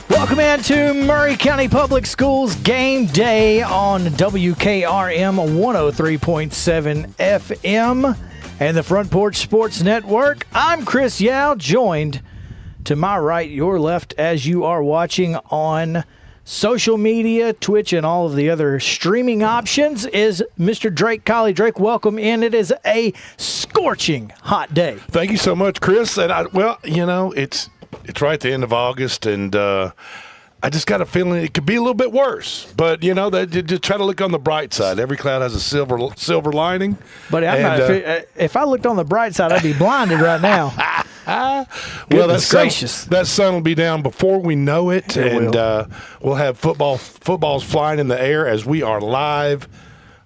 Welcome into Maury County Public Schools game day on WKRM 103.7 FM and the Front Porch Sports Network. I'm Chris Yao, joined to my right, your left, as you are watching on social media, Twitch, and all of the other streaming options, is Mr. Drake Colley. Drake, welcome in. It is a scorching hot day. Thank you so much, Chris. And it's right at the end of August, and I just got a feeling it could be a little bit worse. But just try to look on the bright side. Every cloud has a silver lining. But if I looked on the bright side, I'd be blinded right now. Well, that sun will be down before we know it, and we'll have footballs flying in the air as we are live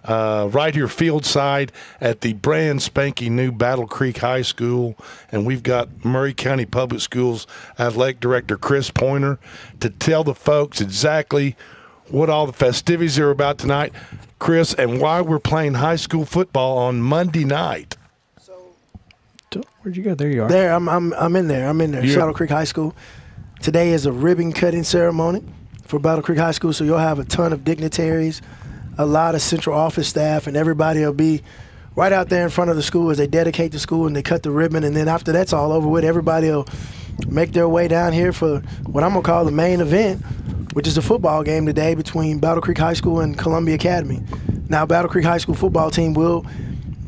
right here field side at the brand spanking new Battle Creek High School, and we've got Maury County Public Schools Athletic Director Chris Pointer to tell the folks exactly what all the festivities are about tonight, Chris, and why we're playing high school football on Monday night. Where'd you go? There you are. There, I'm in there. I'm in there. Battle Creek High School. Today is a ribbon cutting ceremony for Battle Creek High School, so you'll have a ton of dignitaries, a lot of central office staff, and everybody will be right out there in front of the school as they dedicate the school and they cut the ribbon. And then after that's all over with, everybody will make their way down here for what I'm going to call the main event, which is a football game today between Battle Creek High School and Columbia Academy. Now, Battle Creek High School football team will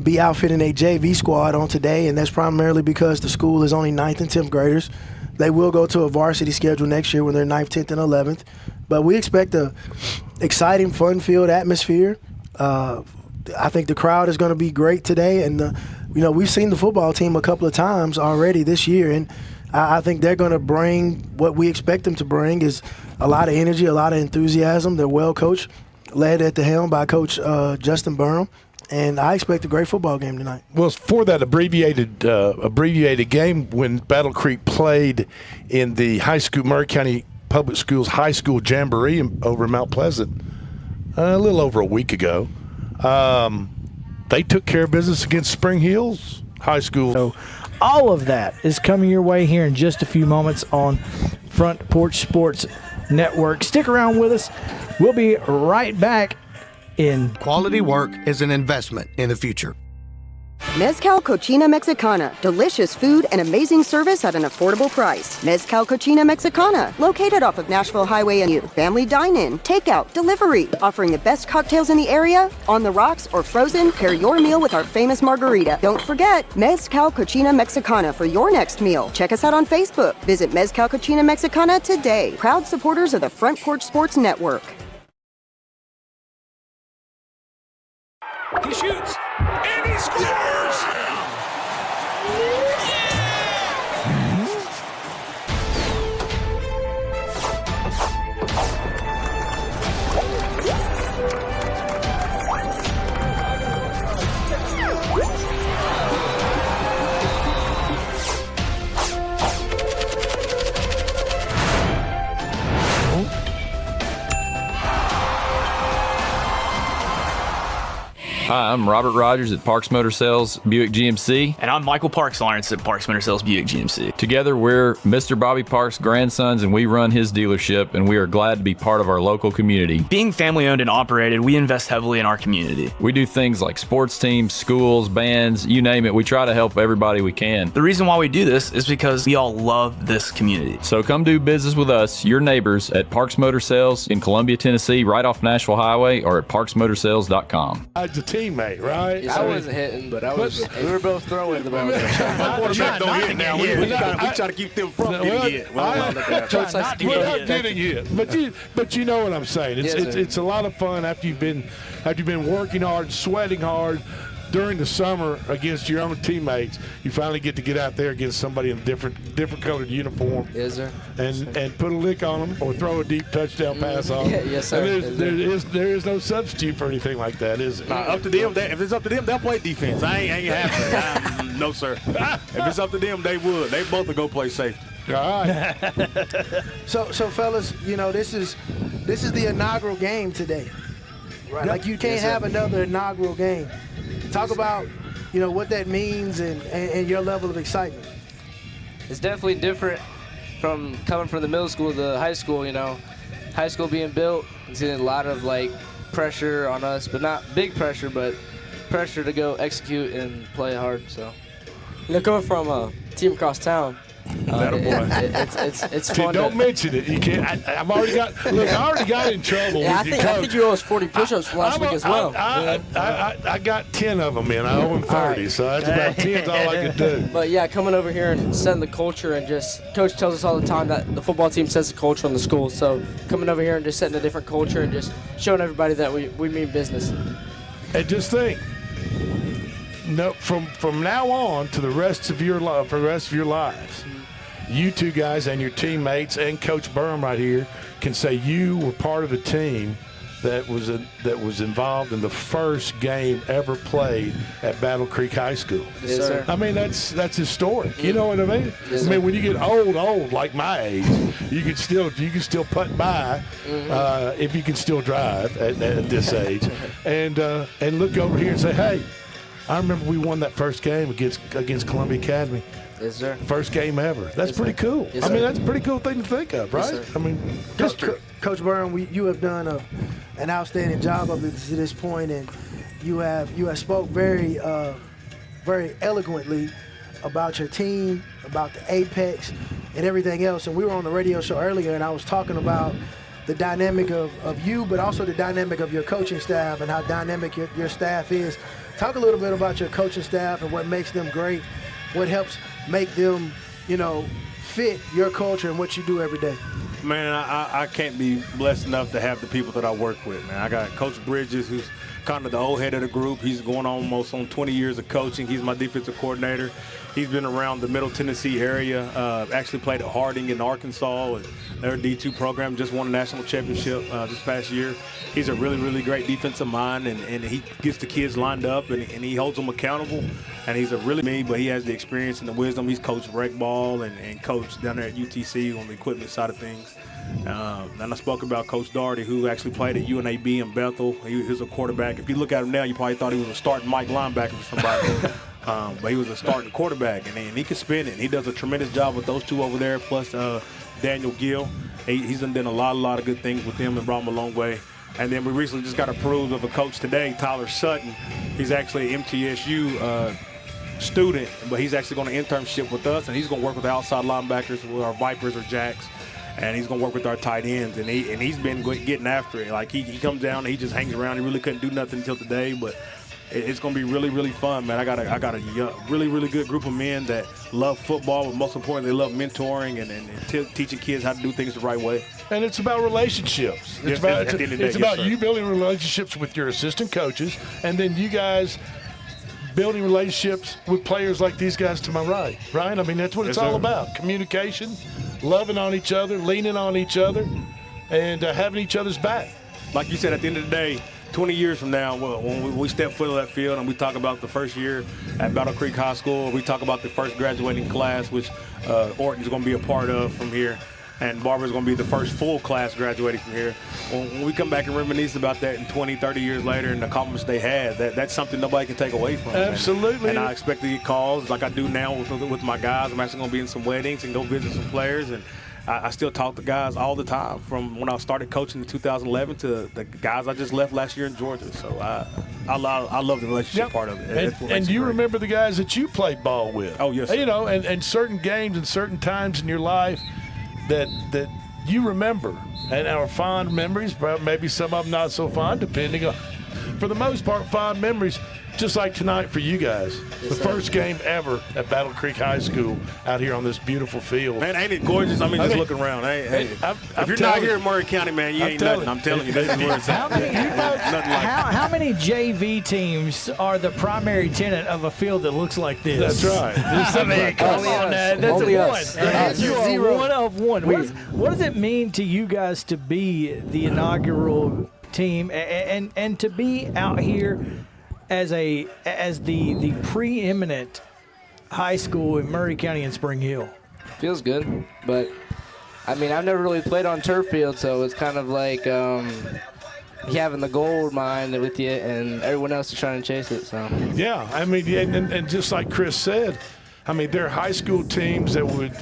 be outfitting a JV squad on today, and that's primarily because the school is only 9th and 10th graders. They will go to a varsity schedule next year when they're 9th, 10th, and 11th. But we expect a exciting, fun-filled atmosphere. I think the crowd is going to be great today, and we've seen the football team a couple of times already this year, and I think they're going to bring what we expect them to bring is a lot of energy, a lot of enthusiasm. They're well coached, led at the helm by Coach Justin Burnham. And I expect a great football game tonight. Well, for that abbreviated game, when Battle Creek played in the high school Maury County Public Schools High School Jamboree over in Mount Pleasant a little over a week ago, they took care of business against Spring Hills High School. So all of that is coming your way here in just a few moments on Front Porch Sports Network. Stick around with us. We'll be right back. Quality work is an investment in the future. Mezcal Cochina Mexicana. Delicious food and amazing service at an affordable price. Mezcal Cochina Mexicana. Located off of Nashville Highway and U. Family dine-in, takeout, delivery. Offering the best cocktails in the area. On the rocks or frozen, pair your meal with our famous margarita. Don't forget, Mezcal Cochina Mexicana for your next meal. Check us out on Facebook. Visit Mezcal Cochina Mexicana today. Proud supporters of the Front Porch Sports Network. He shoots, and he scores! Hi, I'm Robert Rogers at Parks Motor Sales Buick GMC. And I'm Michael Parks Lawrence at Parks Motor Sales Buick GMC. Together, we're Mr. Bobby Parks' grandsons, and we run his dealership, and we are glad to be part of our local community. Being family-owned and operated, we invest heavily in our community. We do things like sports teams, schools, bands, you name it. We try to help everybody we can. The reason why we do this is because we all love this community. So come do business with us, your neighbors, at Parks Motor Sales in Columbia, Tennessee, right off Nashville Highway, or at parksmotorsales.com. It's a teammate, right? I wasn't hitting, but we were both throwing the ball. My quarterback don't hit now. We try to keep them from getting hit. Not getting hit. But you know what I'm saying. It's a lot of fun after you've been working hard, sweating hard during the summer against your own teammates. You finally get to get out there against somebody in a different colored uniform. Yes, sir. And put a lick on them or throw a deep touchdown pass on them. Yes, sir. And there is no substitute for anything like that, is it? Up to them. If it's up to them, they'll play defense. I ain't happy. No, sir. If it's up to them, they would. They both would go play safety. All right. So fellas, this is the inaugural game today, right? Like you can't have another inaugural game. Talk about, what that means and your level of excitement. It's definitely different from coming from the middle school to the high school. High school being built, it's getting a lot of pressure on us, but not big pressure, but pressure to go execute and play hard. So, coming from a team across town. It's fun. Don't mention it. You can't. I already got in trouble. Yeah, I think you owe us 40 push-ups last week as well. I got 10 of them in. I owe him 30, right. So that's about 10's all I could do. But yeah, coming over here and setting the culture and Coach tells us all the time that the football team sets the culture in the school. So coming over here and just setting a different culture and just showing everybody that we mean business. And just think. No, from now on to the rest of your lives, you two guys and your teammates and Coach Burham right here can say you were part of a team that was involved in the first game ever played at Battle Creek High School. Yes, sir. I mean, that's historic. You know what I mean? Yes, I mean, when you get old like my age, you can still putt by if you can still drive at this age, and look over here and say, hey. I remember we won that first game against Columbia Academy. Yes, sir. First game ever. That's pretty cool. Yes, I mean, that's a pretty cool thing to think of, right? Yes, I mean, Coach Burham, you have done an outstanding job up to this point, and you have spoke very eloquently about your team, about the Apex, and everything else. And we were on the radio show earlier, and I was talking about the dynamic of you, but also the dynamic of your coaching staff and how dynamic your staff is. Talk a little bit about your coaching staff and what makes them great, what helps make them, fit your culture and what you do every day. Man, I can't be blessed enough to have the people that I work with, man. I got Coach Bridges, who's kind of the old head of the group. He's going almost on 20 years of coaching. He's my defensive coordinator. He's been around the Middle Tennessee area, actually played at Harding in Arkansas, and their D2 program, just won a national championship this past year. He's a really, really great defensive mind, and he gets the kids lined up, and he holds them accountable. And he's a really mean, but he has the experience and the wisdom. He's coached rec ball and coached down there at UTC on the equipment side of things. And I spoke about Coach Daugherty, who actually played at UNAB in Bethel. He was a quarterback. If you look at him now, you probably thought he was a starting Mike linebacker for somebody. But he was a starting quarterback, and he can spin it. And he does a tremendous job with those two over there, plus Daniel Gill. He's done a lot of good things with them and brought them a long way. And then we recently just got approved of a coach today, Tyler Sutton. He's actually an MTSU student, but he's actually going to internship with us, and he's going to work with the outside linebackers, with our Vipers or Jacks, and he's going to work with our tight ends. And he's been getting after it. Like he comes down, and he just hangs around. He really couldn't do nothing until today, but it's going to be really, really fun, man. I got a really, really good group of men that love football, but most importantly, they love mentoring and teaching kids how to do things the right way. And it's about relationships. It's about you building relationships with your assistant coaches, and then you guys building relationships with players like these guys to my right. I mean, that's what it's all about. Communication, loving on each other, leaning on each other, and having each other's back. Like you said, at the end of the day, 20 years from now, when we step foot on that field and we talk about the first year at Battle Creek High School, we talk about the first graduating class, which Orton's going to be a part of from here. and Barbara's going to be the first full class graduating from here. When we come back and reminisce about that in 20, 30 years later and the accomplishments they had, that's something nobody can take away from them. Absolutely. And I expect to get calls like I do now with my guys. I'm actually going to be in some weddings and go visit some players, and I still talk to guys all the time from when I started coaching in 2011 to the guys I just left last year in Georgia. So I love the relationship part of it. And you remember the guys that you played ball with. Oh, yes, sir. You know, and certain games and certain times in your life that you remember and are fond memories, but maybe some of them not so fond, depending on, for the most part, fond memories. Just like tonight for you guys, the first game ever at Battle Creek High School out here on this beautiful field. Man, ain't it gorgeous? I mean, just looking around. If you're not here in Murray County, man, you ain't nothing. I'm telling you, this is where it's at. How many JV teams are the primary tenant of a field that looks like this? That's right. I mean, come on, that's Only a us. one. You are Zero. one of one. What does it mean to you guys to be the inaugural team and to be out here as the preeminent high school in Murray County and Spring Hill? Feels good, but I mean, I've never really played on turf field, so it's kind of like having the gold mine with you and everyone else is trying to chase it. So Yeah, I mean, and just like Chris said, I mean, there are high school teams that would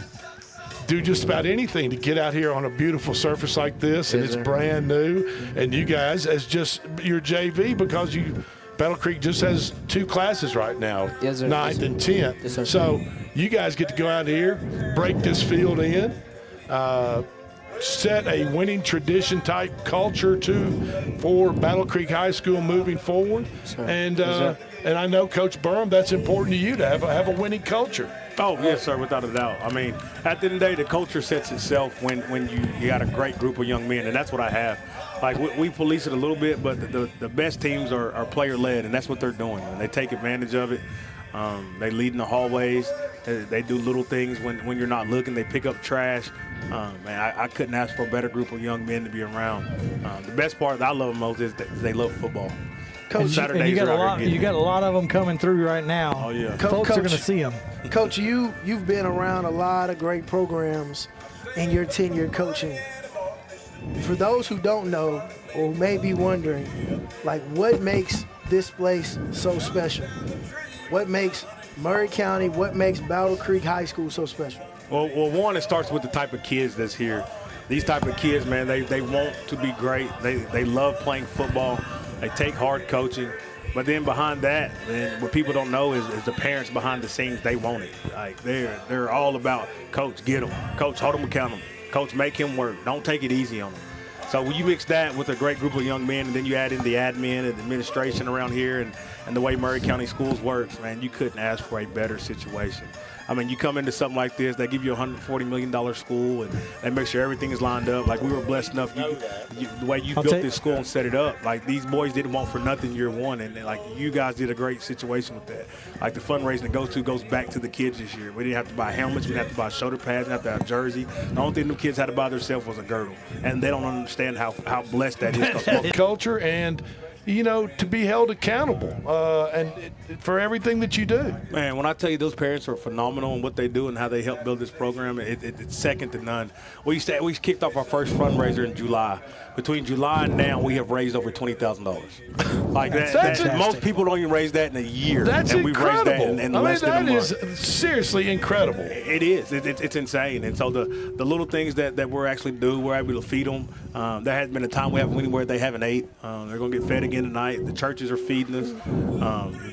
do just about anything to get out here on a beautiful surface like this, and it's brand new. And you guys, as just your JV, because Battle Creek just has 2 classes right now, 9th and 10th. Yes, sir. So you guys get to go out here, break this field in, set a winning tradition type culture for Battle Creek High School moving forward. And I know, Coach Burham, that's important to you to have a winning culture. Oh, yes, sir, without a doubt. I mean, at the end of the day, the culture sets itself when you got a great group of young men, and that's what I have. Like, we police it a little bit, but the best teams are player-led, and that's what they're doing. And they take advantage of it. They lead in the hallways. They do little things when you're not looking. They pick up trash. Man, I couldn't ask for a better group of young men to be around. The best part that I love most is that they love football. Coach, Saturdays you got a lot of them coming through right now. Oh, yeah. Folks are going to see them. Coach, you've been around a lot of great programs in your tenure coaching. For those who don't know or may be wondering, like, what makes this place so special? What makes Murray County, what makes Battle Creek High School so special? Well, one, it starts with the type of kids that's here. These type of kids, man, they want to be great. They love playing football. They take hard coaching. But then behind that, then what people don't know is the parents behind the scenes. They want it. Like, they're all about, Coach, get them. Coach, hold them accountable. Coach, make him work. Don't take it easy on him. So when you mix that with a great group of young men, and then you add in the admin and administration around here and the way Murray County Schools works, man, you couldn't ask for a better situation. I mean, you come into something like this, they give you a $140 million school, and they make sure everything is lined up. Like, we were blessed enough, the way you built this school and set it up. Like, these boys didn't want for nothing year one, and like, you guys did a great situation with that. Like, the fundraising that goes back to the kids this year. We didn't have to buy helmets, we didn't have to buy shoulder pads, we didn't have to have a jersey. The only thing the kids had to buy themselves was a girdle, and they don't understand how blessed that is. Culture and, you know, to be held accountable and for everything that you do. Man, when I tell you those parents are phenomenal in what they do and how they help build this program, it's second to none. We kicked off our first fundraiser in July. Between July and now, we have raised over $20,000. Like that, most people don't even raise that in a year. That's and incredible. We raised that in less than a month. That is seriously incredible. It is. It's insane. And so the little things that we're actually do, we're able to feed them. There has been a time we haven't anywhere they haven't ate. They're going to get fed again tonight. The churches are feeding us.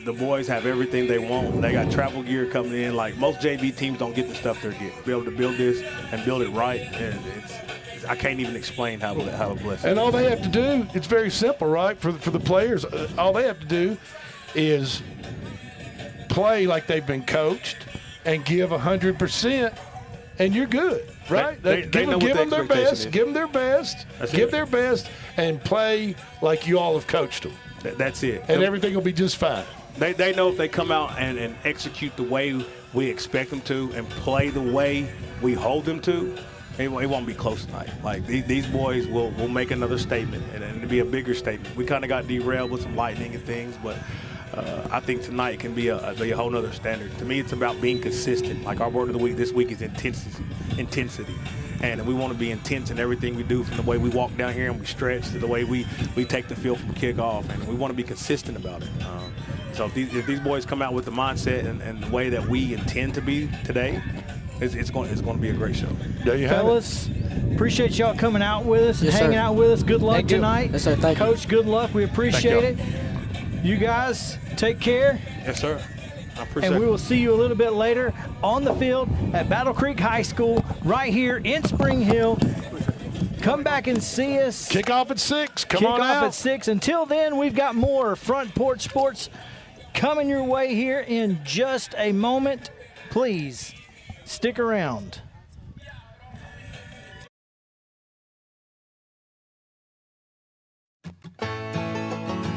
The boys have everything they want. They got travel gear coming in. Like, most JV teams don't get the stuff they're getting. Be able to build this and build it right, and I can't even explain how blessed. And all they have to do, it's very simple, right? For the players, all they have to do is play like they've been coached and give 100%, and you're good, right? They know give what them their best. Give them their best. Give their best, and play like you all have coached them. That's it. And everything will be just fine. They know if they come out and execute the way we expect them to and play the way we hold them to, it won't be close tonight. Like, these boys will make another statement, and it'll be a bigger statement. We kind of got derailed with some lightning and things, but I think tonight can be a whole nother standard. To me, it's about being consistent. Like, our word of the week this week is intensity. and we want to be intense in everything we do, from the way we walk down here and we stretch to the way we take the field from kickoff, and we want to be consistent about it. So if these boys come out with the mindset and the way that we intend to be today, it's going to be a great show. There you have Fellas, appreciate y'all coming out with us and Yes, hanging sir. out with us. Good luck Thank you. tonight. Yes, sir. Thank you. Coach, good luck. We appreciate it. You guys, take care. Yes, sir. I appreciate And we it. will see you a little bit later on the field at Battle Creek High School right here in Spring Hill. Come back and see us. Kickoff at 6. Come on Kickoff out. at 6. Until then, we've got more Front Porch Sports coming your way here in just a moment. Please stick around.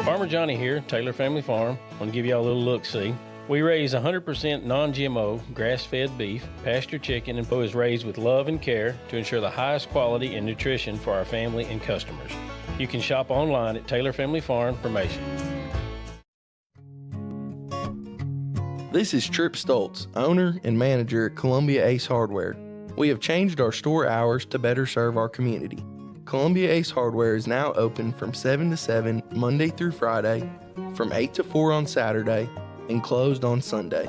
Farmer Johnny here, Taylor Family Farm. I want to give y'all a little look-see. We raise 100% non-GMO, grass-fed beef, pasture chicken, and is raised with love and care to ensure the highest quality and nutrition for our family and customers. You can shop online at Taylor Family Farm information. This is Trip Stoltz, owner and manager at Columbia Ace Hardware. We have changed our store hours to better serve our community. Columbia Ace Hardware is now open from 7 to 7 Monday through Friday, from 8 to 4 on Saturday, and closed on Sunday.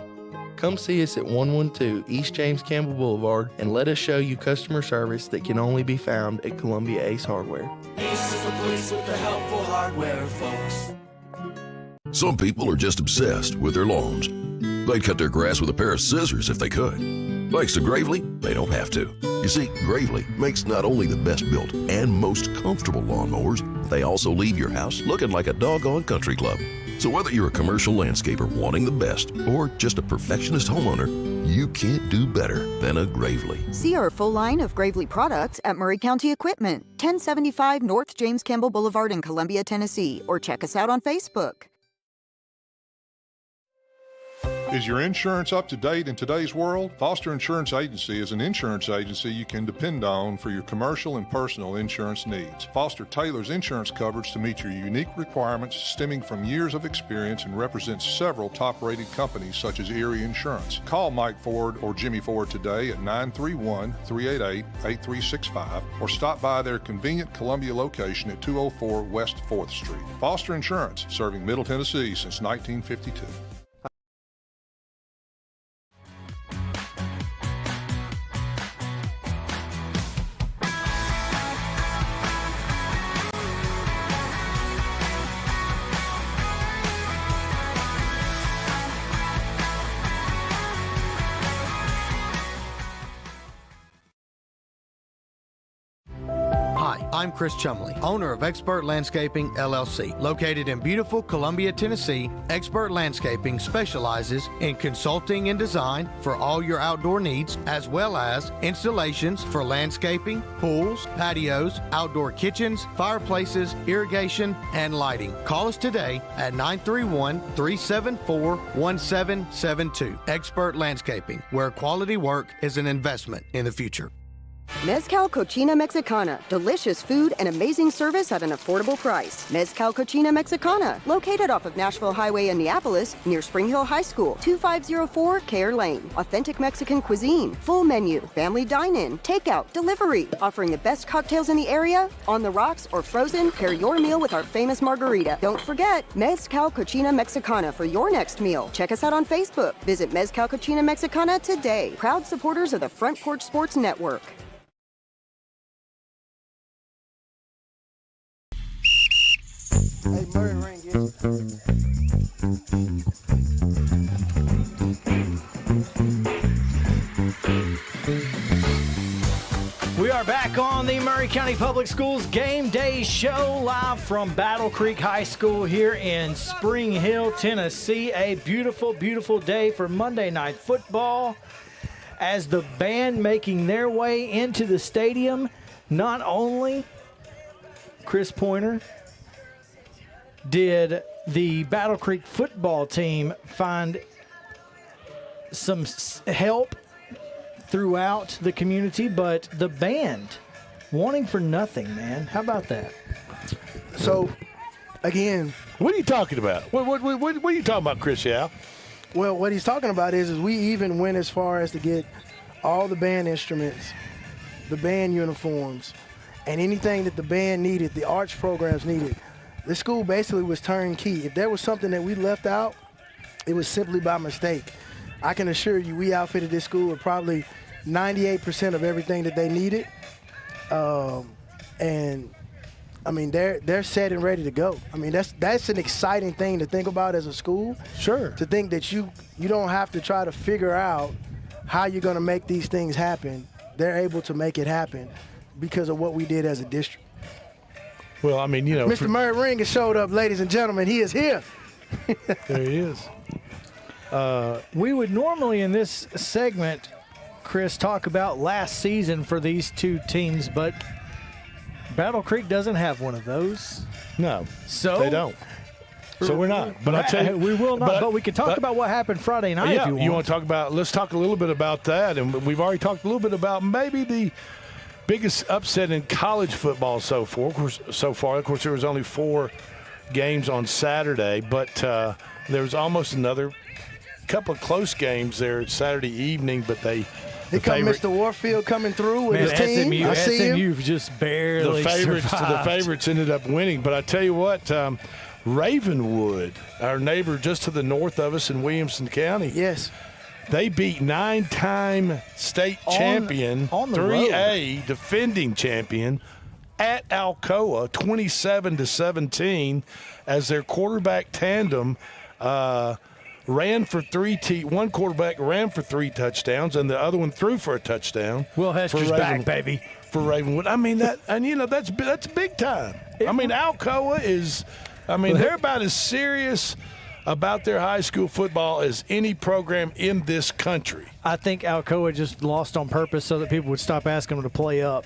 Come see us at 112 East James Campbell Boulevard and let us show you customer service that can only be found at Columbia Ace Hardware. Ace is the place with the helpful hardware, folks. Some people are just obsessed with their lawns. They'd cut their grass with a pair of scissors if they could. Thanks to Gravely, they don't have to. You see, Gravely makes not only the best built and most comfortable lawnmowers, they also leave your house looking like a doggone country club. So whether you're a commercial landscaper wanting the best or just a perfectionist homeowner, you can't do better than a Gravely. See our full line of Gravely products at Murray County Equipment, 1075 North James Campbell Boulevard in Columbia, Tennessee, or check us out on Facebook. Is your insurance up to date in today's world? Foster Insurance Agency is an insurance agency you can depend on for your commercial and personal insurance needs. Foster tailors insurance coverage to meet your unique requirements stemming from years of experience and represents several top-rated companies such as Erie Insurance. Call Mike Ford or Jimmy Ford today at 931-388-8365 or stop by their convenient Columbia location at 204 West 4th Street. Foster Insurance, serving Middle Tennessee since 1952. Hi, I'm Chris Chumley, owner of Expert Landscaping, LLC. Located in beautiful Columbia, Tennessee, Expert Landscaping specializes in consulting and design for all your outdoor needs, as well as installations for landscaping, pools, patios, outdoor kitchens, fireplaces, irrigation, and lighting. Call us today at 931-374-1772. Expert Landscaping, where quality work is an investment in the future. Mezcal Cochina Mexicana. Delicious food and amazing service at an affordable price. Mezcal Cochina Mexicana. Located off of Nashville Highway in Neapolis, near Spring Hill High School. 2504 Care Lane. Authentic Mexican cuisine. Full menu. Family dine-in. Takeout. Delivery. Offering the best cocktails in the area. On the rocks or frozen, pair your meal with our famous margarita. Don't forget, Mezcal Cochina Mexicana for your next meal. Check us out on Facebook. Visit Mezcal Cochina Mexicana today. Proud supporters of the Front Porch Sports Network. Hey, Murray Rain gets you. We are back on the Murray County Public Schools Game Day Show, live from Battle Creek High School here in Spring Hill, Tennessee. A beautiful, beautiful day for Monday Night Football. As the band making their way into the stadium, not only Chris Pointer did the Battle Creek football team find some help throughout the community, but the band wanting for nothing, man. How about that? So, again, what are you talking about? What are you talking about, Chris? Yeah. Well, what he's talking about is we even went as far as to get all the band instruments the band uniforms, and anything that the band needed, the arts programs needed. The school basically was turnkey. If there was something that we left out, it was simply by mistake. I can assure you we outfitted this school with probably 98% of everything that they needed. And I mean, they're set and ready to go. I mean, that's an exciting thing to think about as a school. Sure. To think that you don't have to try to figure out how you're going to make these things happen. They're able to make it happen because of what we did as a district. Well, I mean, you know. Mr. Murray Ring has showed up, ladies and gentlemen. He is here. There he is. We would normally in this segment, Chris, talk about last season for these two teams, but Battle Creek doesn't have one of those. No, so they don't. So we're not. But I tell you, we will not. But we can talk about what happened Friday night. Yeah, if you want. You want to talk about? Let's talk a little bit about that. And we've already talked a little bit about maybe the biggest upset in college football so far. Of course, there was only 4 games on Saturday, but there was almost another couple of close games there Saturday evening. But Here come Mr. Warfield coming through with his team. SMU just barely the favorites ended up winning. But I tell you what, Ravenwood, our neighbor just to the north of us in Williamson County. Yes. They beat 9-time state champion, on the 3A defending champion at Alcoa, 27-17, as their quarterback tandem ran for one quarterback ran for 3 touchdowns, and the other one threw for a touchdown. Will Hester's back, baby. For Ravenwood. I mean, that's big time. I mean, Alcoa is, they're about as serious about their high school football as any program in this country. I think Alcoa just lost on purpose so that people would stop asking them to play up.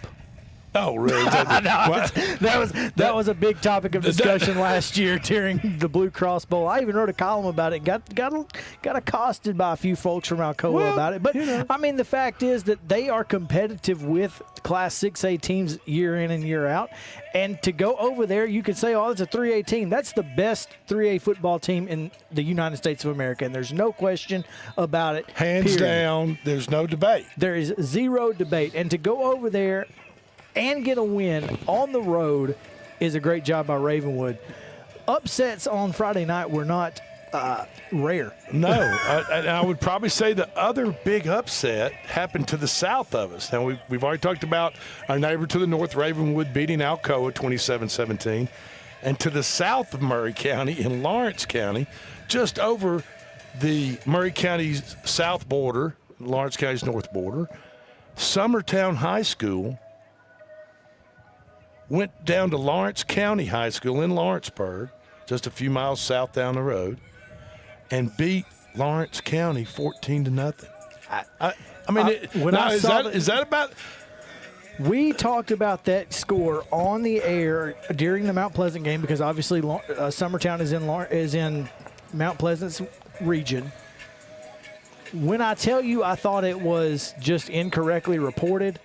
Oh, really? That was a big topic of discussion last year during the Blue Cross Bowl. I even wrote a column about it. Got accosted by a few folks from Alcoa about it. But, I mean, the fact is that they are competitive with Class 6A teams year in and year out. And to go over there, you could say, oh, it's a 3A team. That's the best 3A football team in the United States of America, and there's no question about it. Hands down, there's no debate. There is zero debate. And to go over there and get a win on the road is a great job by Ravenwood. Upsets on Friday night were not rare. No. I would probably say the other big upset happened to the south of us. Now, we've already talked about our neighbor to the north, Ravenwood, beating Alcoa 27-17. And to the south of Murray County, in Lawrence County, just over the Murray County's south border, Lawrence County's north border, Summertown High School went down to Lawrence County High School in Lawrenceburg, just a few miles south down the road, and beat Lawrence County 14-0. Is that about? We talked about that score on the air during the Mount Pleasant game because obviously Summertown is in Mount Pleasant's region. When I tell you I thought it was just incorrectly reported.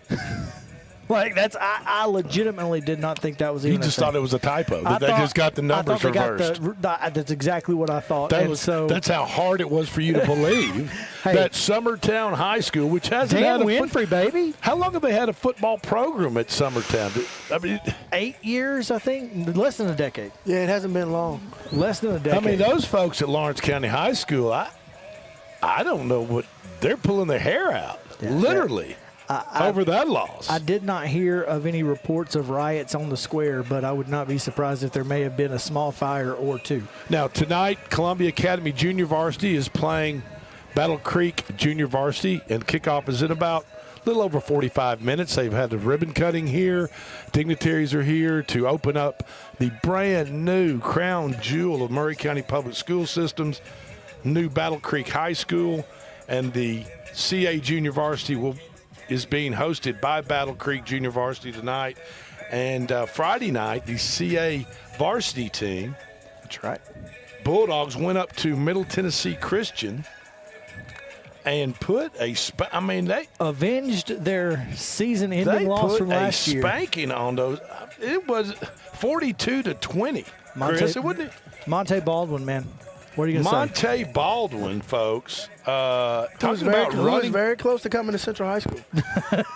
I legitimately did not think that was even. You just thought it was a typo. They just got the numbers reversed. That's exactly what I thought. That's how hard it was for you to believe that Summertown High School, which hasn't had a Winfrey, baby. How long have they had a football program at Summertown? 8 years, I think. Less than a decade. Yeah, it hasn't been long. Less than a decade. I mean, those folks at Lawrence County High School, I don't know what they're pulling their hair out, literally. Yeah. Over that loss. I did not hear of any reports of riots on the square, but I would not be surprised if there may have been a small fire or two. Now, tonight, Columbia Academy Junior Varsity is playing Battle Creek Junior Varsity, and kickoff is in about a little over 45 minutes. They've had the ribbon cutting here. Dignitaries are here to open up the brand new crown jewel of Murray County Public School Systems, new Battle Creek High School, and the CA Junior Varsity is being hosted by Battle Creek Junior Varsity tonight. And Friday night, the CA varsity team, that's right, Bulldogs, went up to Middle Tennessee Christian and put they avenged their season-ending loss from last year. They put a spanking on those. It was 42-20. Chris, wasn't it? Monte Baldwin, man. What are you going to say? Monte Baldwin, folks. Who was very close to coming to Central High School.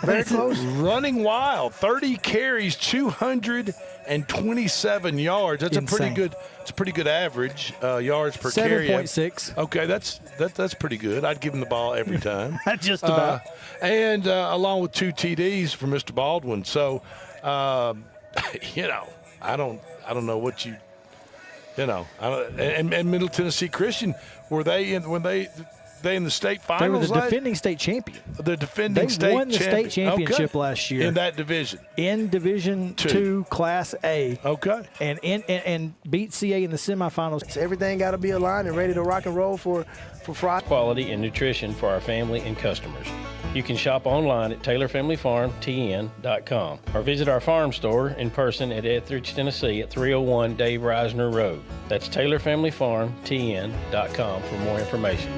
Very close. Running wild. 30 carries, 227 yards. That's Insane. a pretty good average yards per carry. 7.6. Okay, that's pretty good. I'd give him the ball every time. Just about. And along with 2 TDs for Mr. Baldwin. So, I don't know what you. And Middle Tennessee Christian, were they in the state finals? They were the defending state champion. The defending state champion. They won the state championship last year in that division. In Division 2, Class A. Okay. And beat CA in the semifinals. So everything got to be aligned and ready to rock and roll for Friday. Quality and nutrition for our family and customers. You can shop online at TaylorFamilyFarmTN.com or visit our farm store in person at Etheridge, Tennessee at 301 Dave Reisner Road. That's TaylorFamilyFarmTN.com for more information.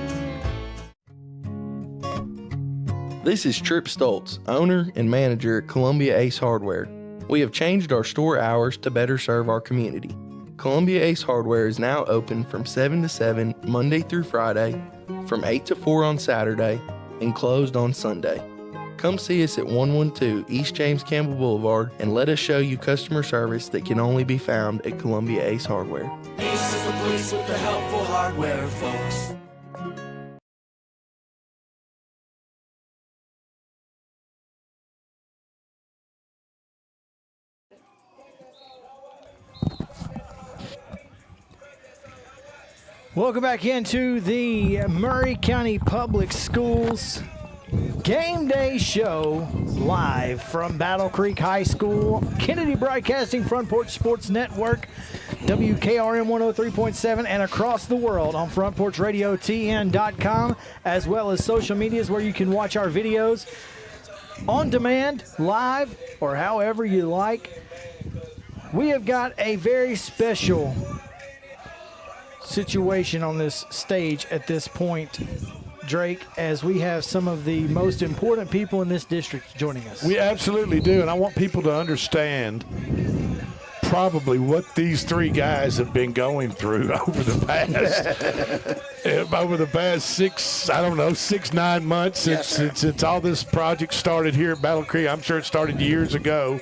This is Trip Stoltz, owner and manager at Columbia Ace Hardware. We have changed our store hours to better serve our community. Columbia Ace Hardware is now open from 7 to 7 Monday through Friday, from 8 to 4 on Saturday, and closed on Sunday. Come see us at 112 East James Campbell Boulevard and let us show you customer service that can only be found at Columbia Ace Hardware. Ace is the place with the helpful hardware, folks. Welcome back into the Maury County Public Schools Game Day Show live from Battle Creek High School, Kennedy Broadcasting, Front Porch Sports Network, WKRM 103.7, and across the world on FrontPorchRadioTN.com, as well as social medias where you can watch our videos on demand, live, or however you like. We have got a very special situation on this stage at this point, Drake, as we have some of the most important people in this district joining us. We absolutely do, and I want people to understand probably what these three guys have been going through over the past 6-9 months since all this project started here at Battle Creek. I'm sure it started years ago,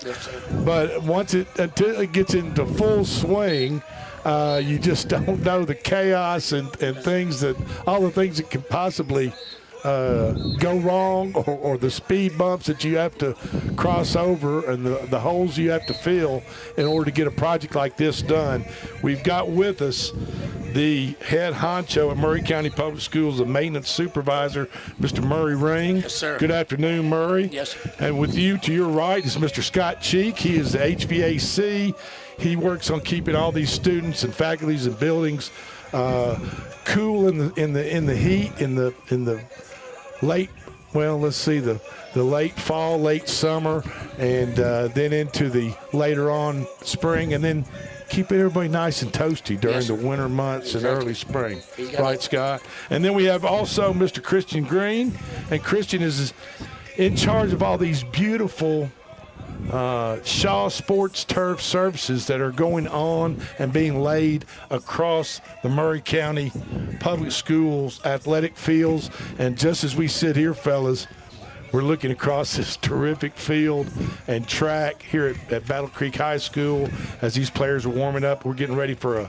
but until it gets into full swing, you just don't know the chaos and things all the things that can possibly go wrong, or the speed bumps that you have to cross over and the holes you have to fill in order to get a project like this done. We've got with us the head honcho at Maury County Public Schools, the maintenance supervisor, Mr. Murray Ring. Yes, sir. Good afternoon, Murray. Yes, sir. And with you to your right is Mr. Scott Cheek. He is the HVAC. He works on keeping all these students and faculties and buildings cool in the heat in the late, the late fall, late summer, and then into the later on spring, and then keep everybody nice and toasty during the winter months and early spring. Right, Scott? And then we have also Mr. Christian Green, and Christian is in charge of all these beautiful Shaw Sports Turf services that are going on and being laid across the Maury County Public Schools athletic fields. And just as we sit here, fellas, we're looking across this terrific field and track here at Battle Creek High School as these players are warming up. We're getting ready for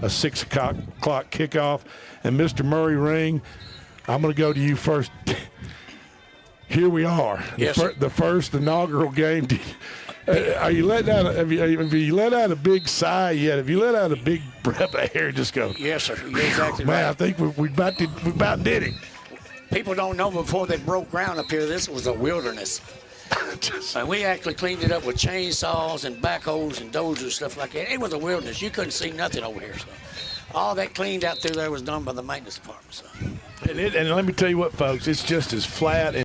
a 6 o'clock kickoff. And Mr. Murray Ring, I'm going to go to you first. Here we are, the first inaugural game. Are you letting out? Have you let out a big sigh yet? Have you let out a big breath of air? Just go. Yes, sir. You're exactly man, right. I think we about did it. People don't know, before they broke ground up here, this was a wilderness. And we actually cleaned it up with chainsaws and backhoes and dozers and stuff like that. It was a wilderness. You couldn't see nothing over here. So all that cleaned out through there was done by the maintenance department. So. And let me tell you what, folks, it's just as flat